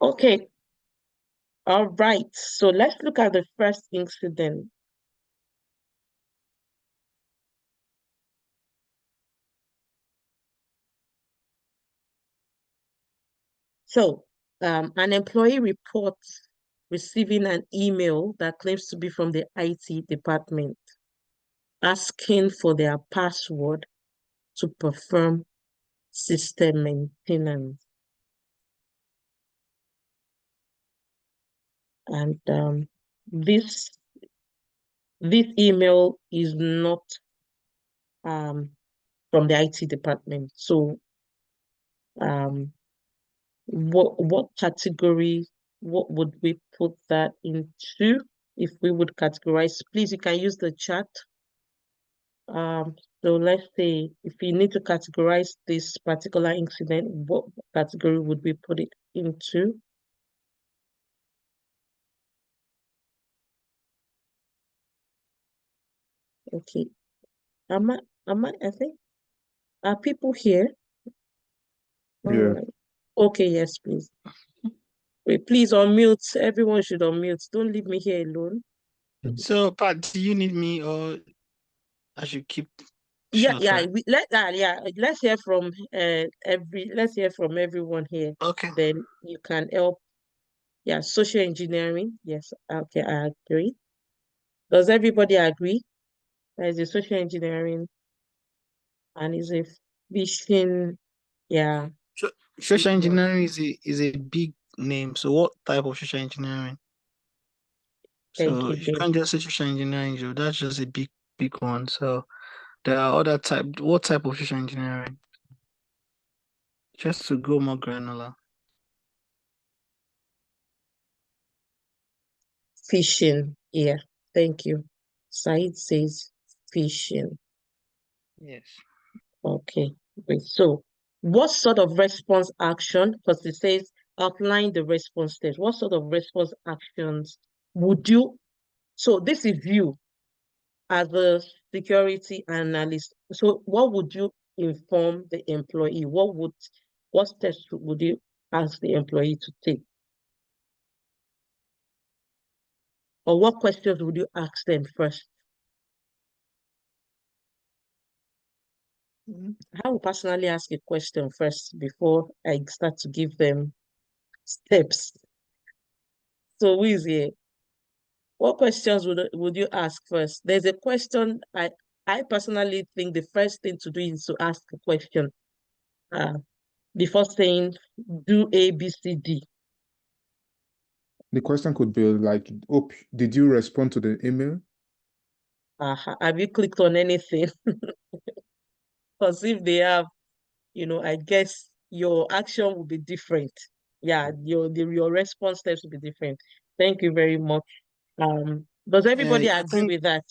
Okay. All right. So let's look at the first incident. So, an employee reports receiving an email that claims to be from the IT department asking for their password to perform system maintenance. And this this email is not um, from the IT department. So, um, what category, what would we put that into if we would categorize? Please, you can use the chat. So let's say if you need to categorize this particular incident, what category would we put it into? Okay. I think, are people here? All Yeah. right. Okay, yes, please. Wait, please unmute. Everyone should unmute. Don't leave me here alone. So, Pat, do you need me or I should keep Yeah, short, yeah. right? Let's hear from let's hear from everyone here. Okay. Then you can help. Yeah, social engineering. Yes, okay, I agree. Does everybody agree? There's a social engineering and is a fishing. Yeah, So, social one. engineering is a big name. So, what type of social engineering? Thank So, you, you Dave. can't just say social engineering, Joe. That's just a big one. So, there are other type. What type of social engineering? Just to go more granular. Fishing. Yeah, thank you. Said says fishing. Yes. Okay, great. So, what sort of response action? Because it says outline the response steps. What sort of response actions would you? So, this is you as a security analyst. So, what would you inform the employee? What steps would you ask the employee to take? Or what questions would you ask them first? I will personally ask a question first before I start to give them steps. So, who is here? What questions would you ask first? There's a question I personally think the first thing to do is to ask a question uh, before saying do A, B, C, D. The question could be like, "Oh, did you respond to the email?" Have you clicked on anything? Because if they have, I guess your action will be different. Yeah, your response steps will be different. Thank you very much. Does everybody I agree think, with that?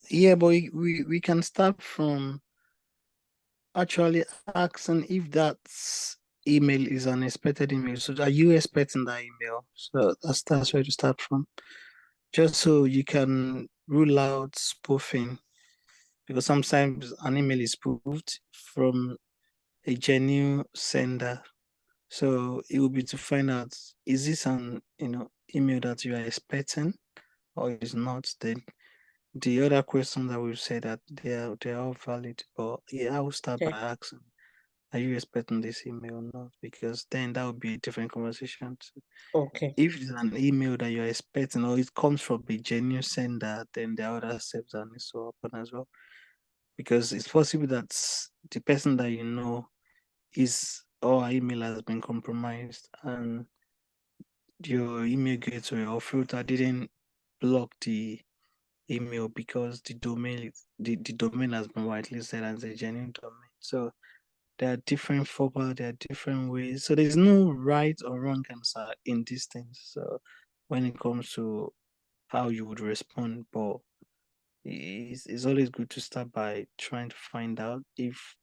yeah, but we can start from actually asking if that email is an expected email. So, are you expecting that email? So, that's where to start from. Just so you can rule out spoofing, because sometimes an email is spoofed from a genuine sender. So it will be to find out, is this an email that you are expecting or is not? Then the other question that we've said that they are all valid, but yeah, I will start by Okay. asking, are you expecting this email or not? Because then that would be a different conversation. So Okay. if it's an email that you're expecting or it comes from a genuine sender, then there are other steps that needs to happen as well. Because it's possible that the person that you know is or our email has been compromised and your email gateway or filter didn't block the email because the domain has been whitelisted as a genuine domain. So there are different formats, there are different ways. So there's no right or wrong answer in these things. So when it comes to how you would respond, but it's always good to start by trying to find out if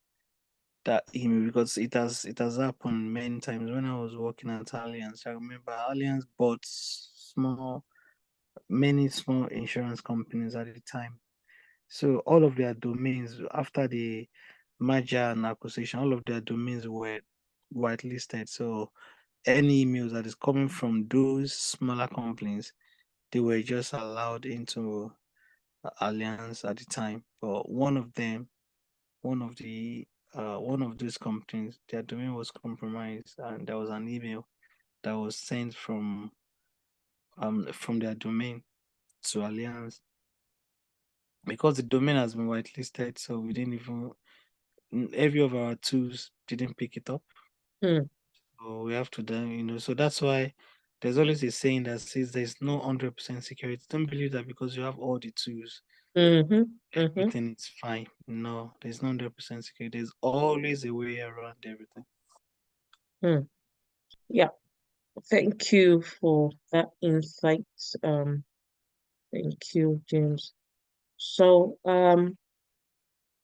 that email, because it has happened many times when I was working at Allianz. I remember Allianz bought many small insurance companies at the time. So all of their domains after the merger and acquisition, all of their domains were whitelisted. So any emails that is coming from those smaller companies, they were just allowed into Alliance at the time. But one of those companies, their domain was compromised, and there was an email that was sent from their domain to Alliance because the domain has been whitelisted, so we didn't even every of our tools didn't pick it up. Hmm. So we have to then, so that's why there's always a saying that says there's no 100% security. Don't believe that because you have all the tools, Mm-hmm. Mm-hmm. everything is fine. No, there's no 100% security. There's always a way around everything. Hmm. Yeah. Thank you for that insight. Thank you, James. So,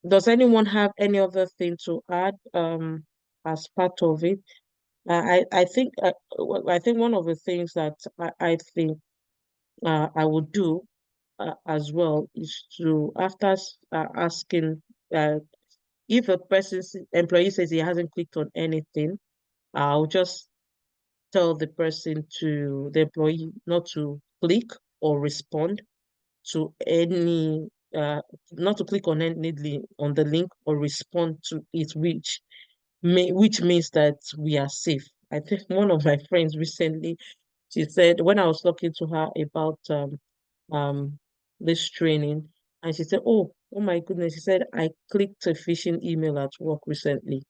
does anyone have any other thing to add, as part of it? I think, I think one of the things that I think I would do as well is to, after asking, if a person's employee says he hasn't clicked on anything, I'll just tell the employee not to click or respond to any, not to click on any on the link or respond to it, which means that we are safe. I think one of my friends recently, she said, when I was talking to her about um this training, and she said, oh my goodness, she said, I clicked a phishing email at work recently,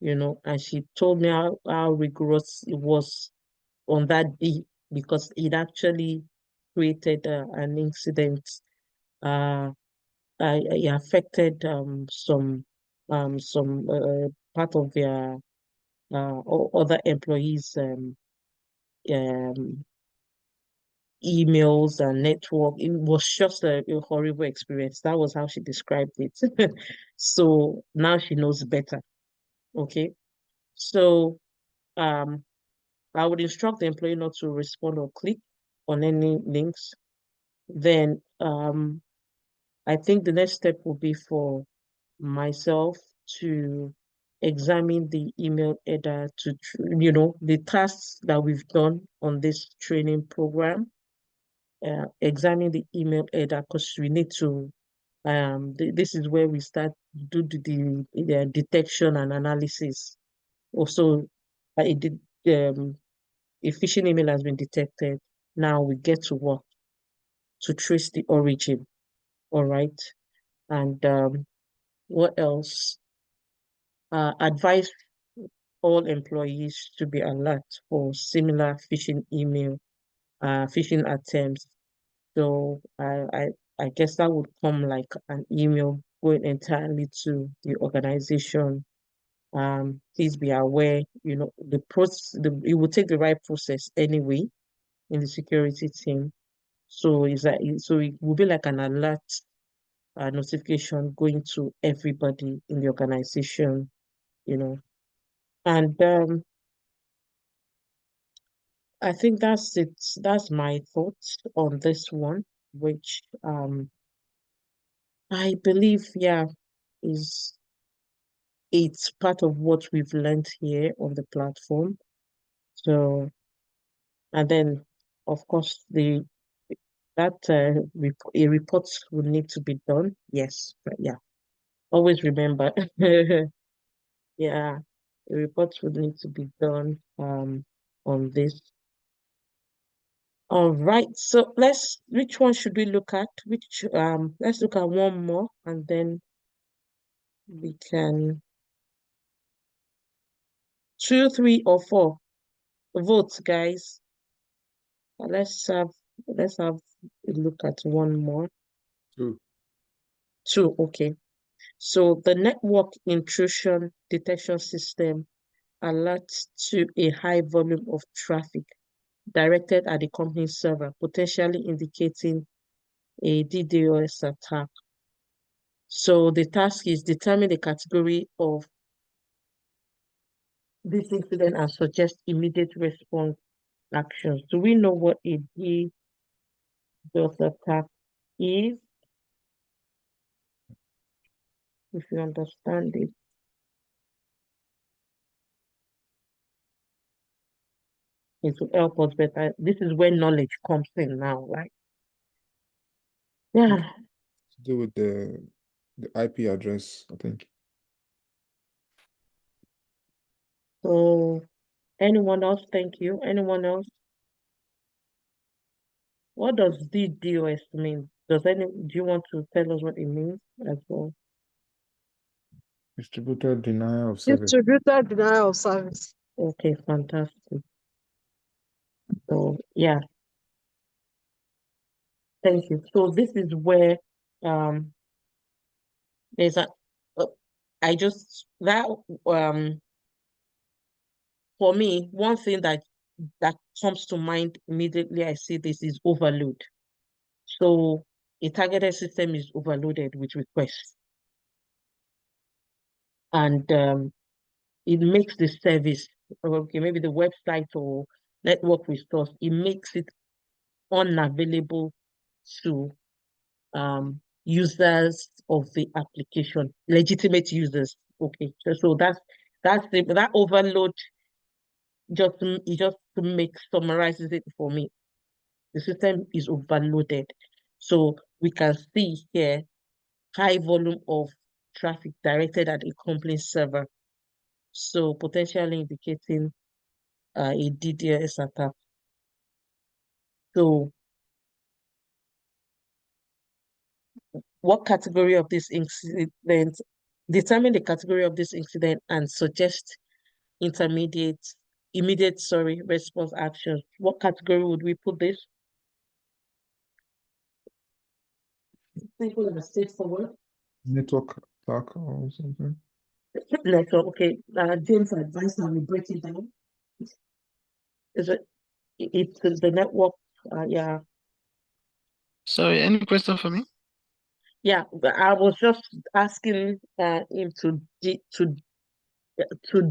and she told me how rigorous it was on that day because it actually created an incident. Uh, it affected some part of their other employees' um, emails and network. It was just a horrible experience. That was how she described it. So now she knows better. Okay. So um, I would instruct the employee not to respond or click on any links. Then I think the next step will be for myself to examine the email header the tasks that we've done on this training program, examine the email header because we need to, this is where we start do the detection and analysis. Also, it did, a phishing email has been detected. Now we get to work to trace the origin. All right. And what else? Advise all employees to be alert for similar phishing attempts. So I guess that would come like an email going entirely to the organization. Please be aware, it will take the right process anyway in the security team. So it will be like an alert notification going to everybody in the organization, you know. And I think that's it. That's my thoughts on this one, which I believe, yeah, is it's part of what we've learned here on the platform. So, and then of course a report will need to be done. Yes, but yeah, always remember, yeah, a report would need to be done on this. All right, so which one should we look at? Let's look at one more and then we can, two, three, or four. Vote, guys. Let's have a look at one more. Two. Two, okay. So the network intrusion detection system alerts to a high volume of traffic directed at the company's server, potentially indicating a DDoS attack. So the task is determine the category of this incident and suggest immediate response actions. Do we know what a DDoS attack is? If you understand it. it will help us better. This is where knowledge comes in now, right? Yeah. To do with the IP address, I think. So anyone else? Thank you. Anyone else? What does DDoS mean? Do you want to tell us what it means as well? Distributed denial of service. Distributed denial of service. Okay, fantastic. So yeah, thank you. So this is where there's a I just that for me, one thing that comes to mind immediately I see this is overload. So a targeted system is overloaded with requests, and it makes the service, okay, maybe the website or network resource, it makes it unavailable to users of the application, legitimate users. Okay, so that overload just summarizes it for me. The system is overloaded. So we can see here high volume of traffic directed at a complaint server. So potentially indicating a DDoS attack. So what category of this incident, determine the category of this incident and suggest immediate response action. What category would we put this? Simple and straightforward. Network attack or something. Network, okay. James advised that we break it down. Is it's the network, yeah. Sorry, any question for me? Yeah, but I was just asking him to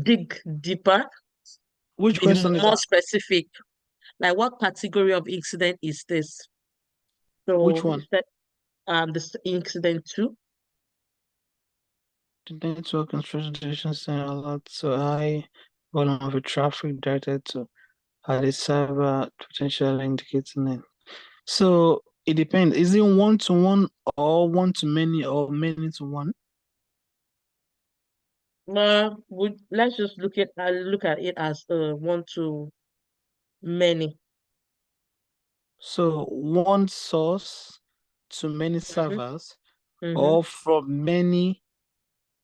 dig deeper, Which be question is more that? specific. Like what category of incident is this? Which So one? is that this incident 2? The network and transportation center alert so high volume of traffic directed to the server potentially indicating it. So it depends. Is it one to one or one to many or many to one? Let's just look at it as one to many. So one source to many Mhm, servers mhm. or from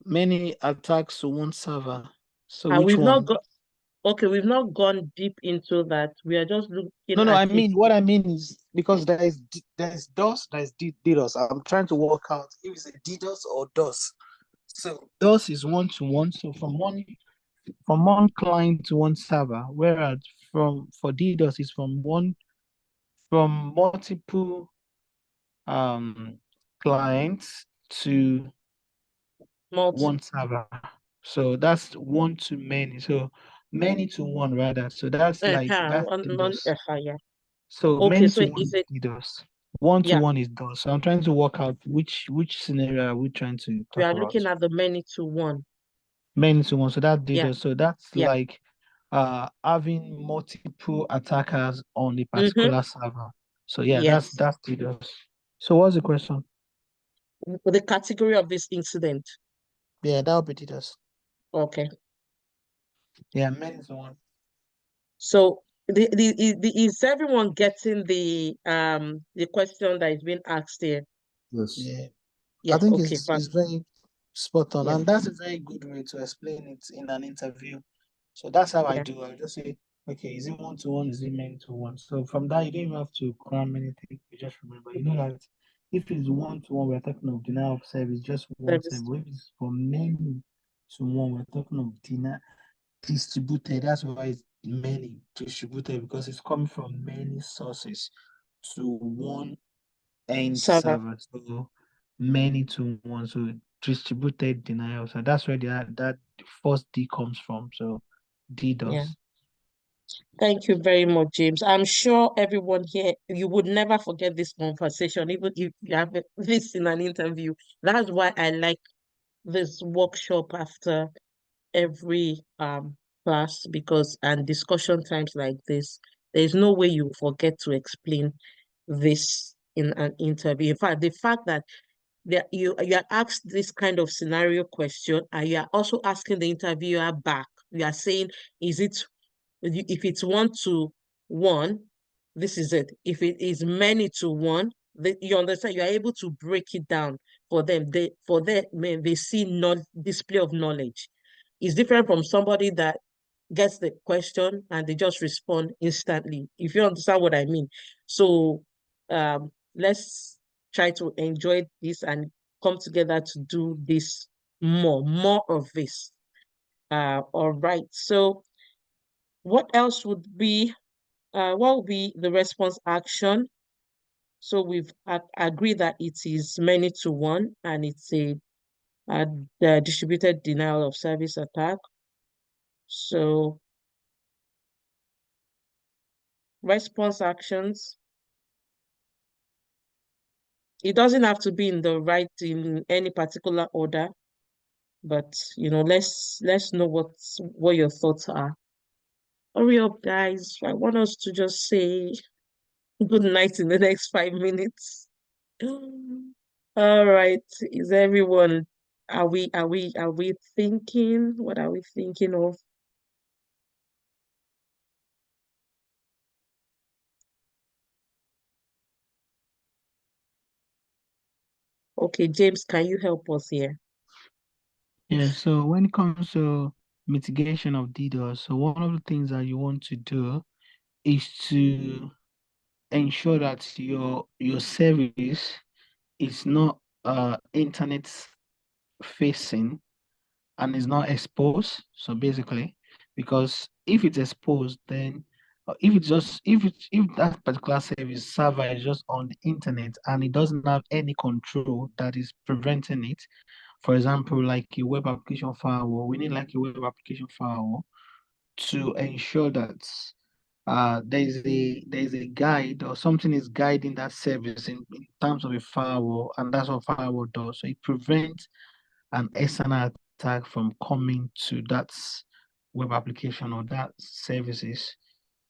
many attacks to one server. So And which we've not one? got we've not gone deep into that. We are just looking No, at I it. mean what I mean is because there's DOS, there's DDoS. I'm trying to work out if it's a DDoS or DOS. So DOS is one to one, so from one client to one server, whereas for DDoS is from multiple clients to Multi one server. So that's one to many. So many to one rather. So that's DDoS. yeah. So Okay, many so to one is is it DDoS. One to yeah, one is DOS. So I'm trying to work out which scenario are we trying to we talk are about. looking at the many to one. Many to one. So that's Yeah, DDoS. So that's yeah. like having multiple attackers on a Mm-hmm. particular server. So yeah, Yes. that's DDoS. So what's the question? The category of this incident. Yeah, that would be DDoS. Okay. Yeah, many to one. So is everyone getting the question that is being asked here? Yes. Yeah. I Yeah, think okay, fine. it's very spot on, Yeah, and that's a very good way to explain it in an interview. So that's how I yeah. do. I just say, okay, is it one to one? Is it many to one? So from that, you don't even have to cram anything. You just remember, you know that if it's one to one, we're talking of denial of service, just one Service. service. If it's from many to one, we're talking of denial distributed. That's why it's many distributed because it's coming from many sources to one end Server. server. So many to one. So distributed denial. So that's where that first D comes from. So Yeah. DDoS. Thank you very much, James. I'm sure everyone here, you would never forget this conversation, even if you have this in an interview. That's why I like this workshop after every class and discussion times like this, there is no way you forget to explain this in an interview. In fact, the fact that you are asked this kind of scenario question and you are also asking the interviewer back, you are saying, is it, if it's 1-to-1, this is it. If it is many to one, you understand, you are able to break it down for them. They see display of knowledge. It's different from somebody that gets the question and they just respond instantly, if you understand what I mean. So let's try to enjoy this and come together to do this more of this. All right. So what else would be what would be the response action? So we've agreed that it is many to one and it's the distributed denial of service attack. So response actions, it doesn't have to be in any particular order, but let's know what your thoughts are. Hurry up, guys. I want us to just say good night in the next 5 minutes. All right. Is everyone, are we thinking? What are we thinking of? Okay, James, can you help us here? Yeah, so when it comes to mitigation of DDoS, so one of the things that you want to do is to ensure that your service is not internet facing and is not exposed. So basically, because if it's exposed, then if that particular service server is just on the internet and it doesn't have any control that is preventing it, for example, like a web application firewall, we need like a web application firewall to ensure that there's a guide or something is guiding that service in terms of a firewall, and that's what firewall does. So it prevents an external attack from coming to that web application or that services.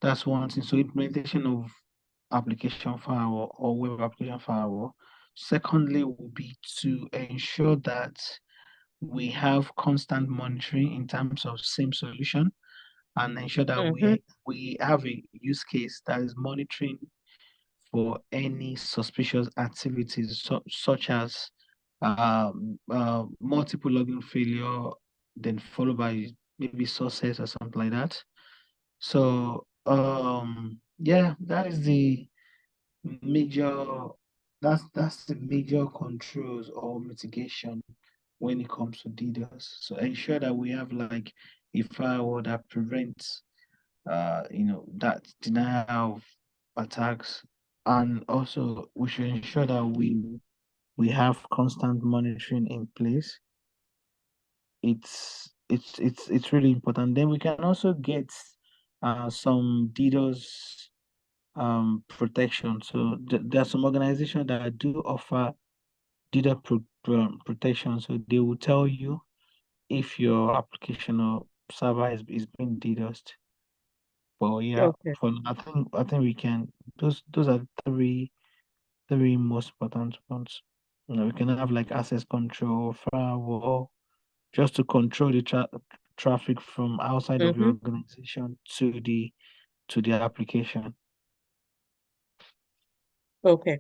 That's one thing. So implementation of application firewall or web application firewall. Secondly, will be to ensure that we have constant monitoring in terms of SIM solution and ensure that we have a use case that is monitoring for any suspicious activities, such as multiple login failure, then followed by maybe success or something like that. So yeah, that is the major that's the major controls or mitigation when it comes to DDoS. So ensure that we have like a firewall that prevents that denial of attacks, and also we should ensure that we have constant monitoring in place. It's really important. Then we can also get some DDoS protection. So there are some organizations that do offer DDoS protection. So they will tell you if your application or server is being DDoSed. But yeah, Okay. I think we can. Those are three most important ones. We can have like access control, firewall, just to control the traffic from outside of your organization to the application. Okay.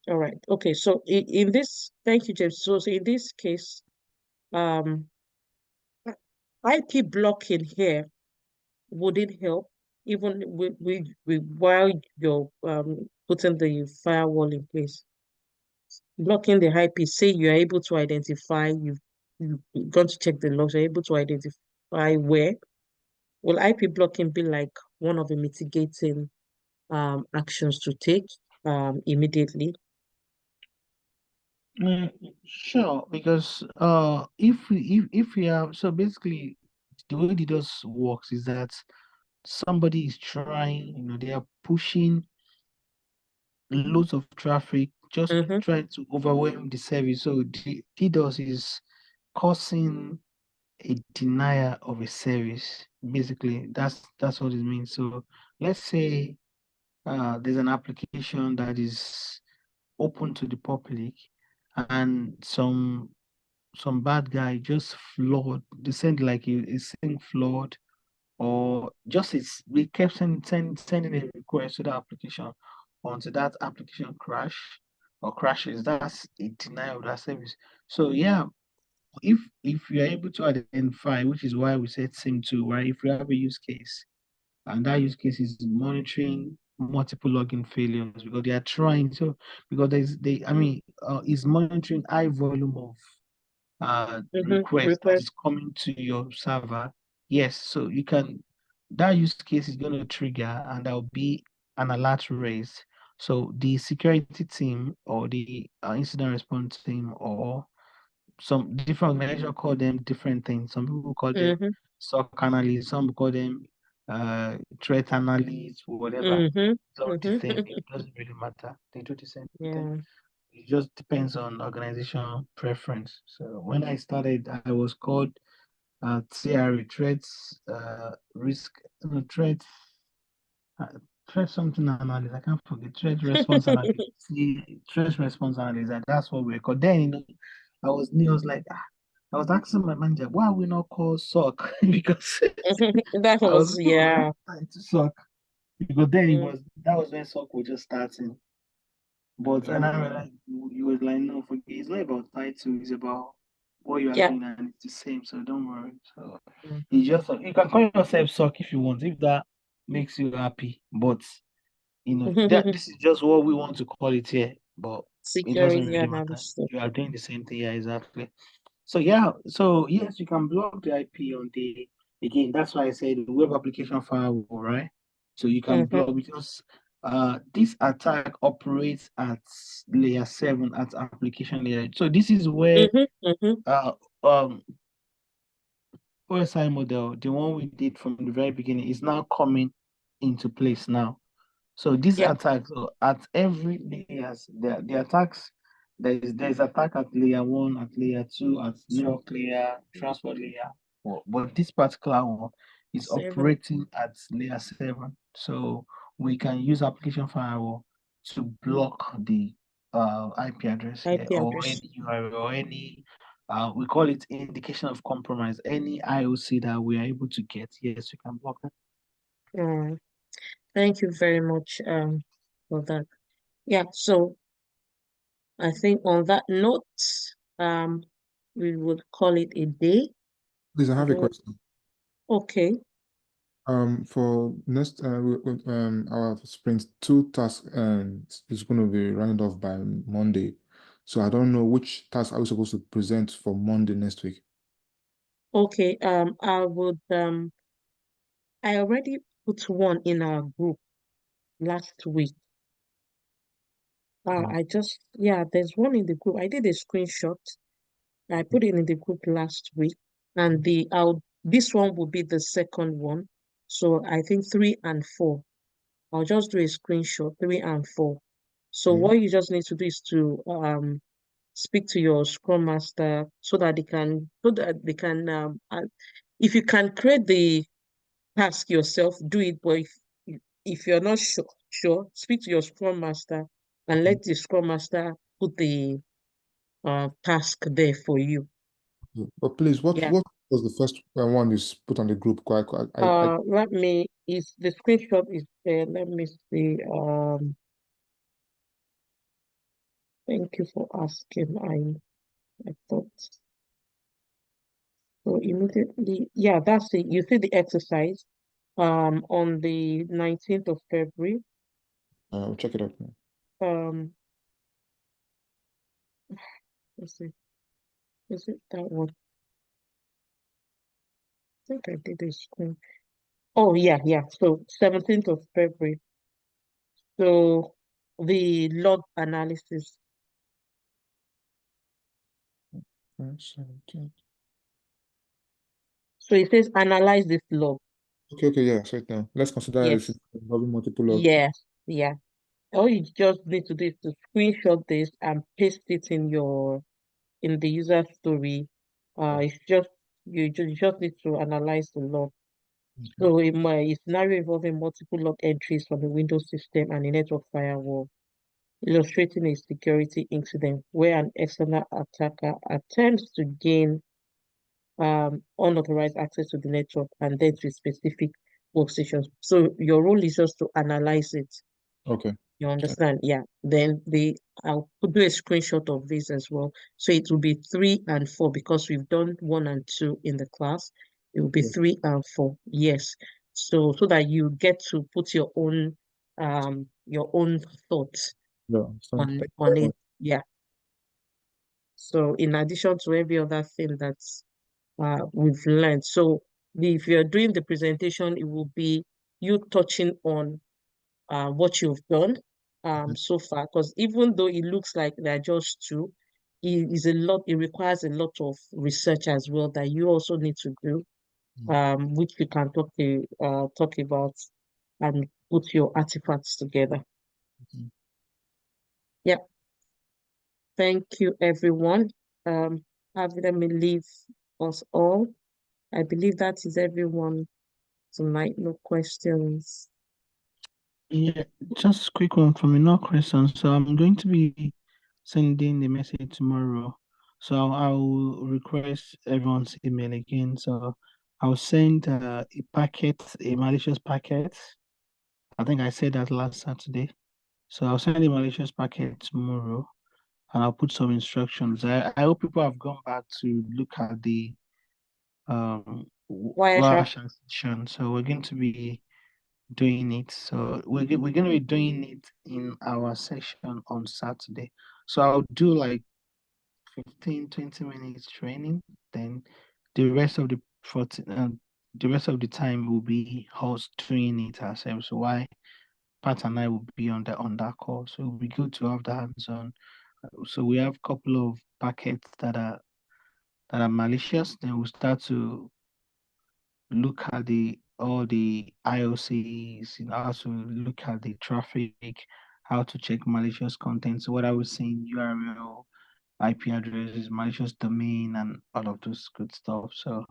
All right. Okay. So in this, thank you, James. So in this case, um, IP blocking here wouldn't help, even while you're putting the firewall in place. Blocking the IP, say you're able to identify, you've gone to check the logs, you're able to identify where. Will IP blocking be like one of the mitigating actions to take immediately? Sure, because if we have, so basically the way DDoS works is that somebody is trying, they are pushing loads of traffic, just trying to overwhelm the service. So DDoS is causing a denier of a service. Basically, that's what it means. So let's say there's an application that is open to the public, and some bad guy just flawed. They send like a thing flawed, or just we kept sending a request to the application until that application crashes. That's a denial of that service. So yeah, if you're able to identify, which is why we said SIM 2, right? If you have a use case, and that use case is monitoring multiple login failures because they are trying to, because is monitoring high volume of request that Request. is coming to your server. Yes, so you can, that use case is going to trigger and there'll be an alert raised. So the security team or the incident response team or some different organizations call them different things. Some people call them Mm-hmm. SOC analysts, some call them threat analysts, whatever. Mm-hmm. It's all the Mm-hmm. same. It doesn't really matter. They do the same thing. Yeah. It just depends on organizational preference. So when I started, I was called TRE, threats, risk, no, uh, threat something analyst. I can't forget, threat response analyst. See, threat response analyst, and that's what we're called. Then, I was new. I was like, I was asking my manager, why are we not called SOC? Because That I was was, looking for yeah. that time to SOC. Because then Mm, that was when SOC was just starting. But and I mm, realized you was like, no, forget, it's not about title, it's about what you are yeah. doing, and it's the same. So don't worry. So Mm-hmm. it's just, you can call yourself SOC if you want, if that makes you happy. But that this is just what we want to call it here. But it doesn't Security really matter. analyst. You are doing the same thing, yeah, exactly. So yeah, so yes, you can block the IP on the, again, that's why I said the web application firewall, right? So you can Mm-hmm. block because this attack operates at layer 7 at application layer. So this is where Mm-hmm. Mm-hmm. uh um OSI model, the one we did from the very beginning, is now coming into place now. So these Yeah. attacks, so at every layers, the attacks, there's attack at layer 1, at layer 2, at network layer, transport layer. But this particular one is 7 operating at layer 7. So we can use application firewall to block the IP address here, IP or address. any URL, or any we call it indication of compromise. Any IOC that we are able to get, yes, we can block it. Mm. Thank you very much for that. Yeah, so I think on that note, um, we would call it a day. Please, I I have a don't. question. Okay. For next, our sprint 2 task is going to be rounded off by Monday. So I don't know which task are we supposed to present for Monday next week. Okay. I already put one in our group last week. Oh, There's one in the group. I did a screenshot. I put it in the group last week, and this one will be the second one. So I think 3 and 4. I'll just do a screenshot, 3 and 4. So okay. what you just need to do is to speak to your Scrum Master so that they can if you can create the task yourself, do it. But if you're not sure, speak to your Scrum Master and Okay. let the Scrum Master put the task there for you. But please, what Yeah. was the first one you put on the group? Is the screenshot is there. Let me see. Thank you for asking. I thought so immediately. Yeah, that's it. You see the exercise on the 19th of February. We'll check it out now. Um, let's see. Is it that one? I think I did a screen. Oh yeah, yeah. So 17th of February. So the log analysis. Okay, So it says analyze this log. okay, yeah, so now let's consider it Yes. involving multiple logs. Yeah. Yeah. All you just need to do is to screenshot this and paste it in the user story. It's just You just need to analyze the log. Okay. So a scenario involving multiple log entries from a Windows system and a network firewall, illustrating a security incident where an external attacker attempts to gain unauthorized access to the network and then to specific workstations. So your role is just to analyze it. Okay. You understand? Yeah. Then I'll do a screenshot of this as well. So it will be 3 and 4 because we've done 1 and 2 in the class. It will be Yeah. 3 and 4. Yes. So that you get to put your own thoughts Yeah. So thank you on very it. much. Yeah. So in addition to every other thing that's we've learned. So if you're doing the presentation, it will be you touching on what you've done so far. Because even though it looks like they're just two, it requires a lot of research as well that you also need to do, which we can talk about and put your artifacts together. Mhm. Yeah. Thank you, everyone. Let me leave us all. I believe that is everyone tonight. No questions. Yeah, just quick one from me, no questions. So I'm going to be sending the message tomorrow. So I'll request everyone's email again. So I'll send a packet, a malicious packet. I think I said that last Saturday. So I'll send a malicious packet tomorrow and I'll put some instructions. I hope people have gone back to look at the Wireshark. Wireshark session. So we're going to be doing it. So we're going to be doing it in our session on Saturday. So I'll do like 15-20 minutes training. Then the rest of the rest of the time will be us doing it ourselves. So why Pat and I will be on that call. So it'll be good to have the hands on. So we have a couple of packets that are malicious. Then we'll start to look at all the IOCs, how to look at the traffic, how to check malicious content. So what I was saying, URL, IP addresses, malicious domain, and all of those good stuff. So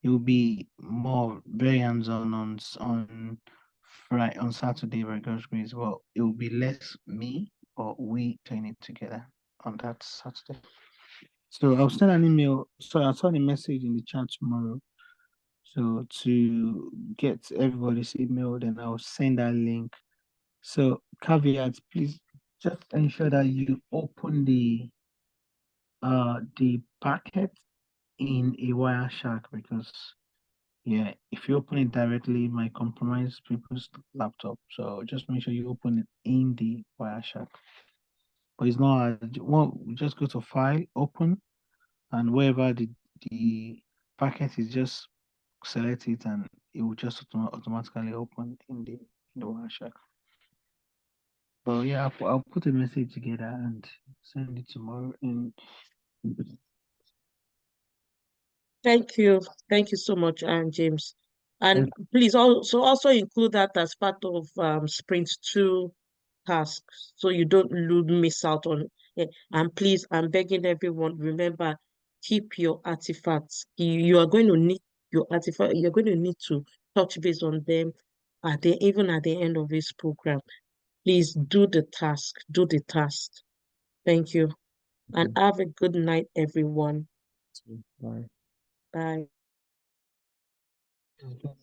it will be more very hands-on on Friday, on Saturday by God's grace. Well, it will be less me, but we doing it together on that Saturday. So I'll send an email. So I'll send a message in the chat tomorrow. So to get everybody's email, then I'll send that link. So caveat, please just ensure that you open the packet in a Wireshark because yeah, if you open it directly, it might compromise people's laptop. So just make sure you open it in the Wireshark. But it's not just go to file, open, and wherever the packet is, just select it and it will just automatically open in the Wireshark. But yeah, I'll put a message together and send it tomorrow. And Thank you. Thank you so much, James. And please also include that as part of Sprint 2 tasks so you don't miss out on it. And please, I'm begging everyone, remember, keep your artifacts. You are going to need your artifact, you're going to need to touch base on them even at the end of this program. Please do the task. Do the task. Thank you. And have a good night, everyone. Bye. Bye. Mhm.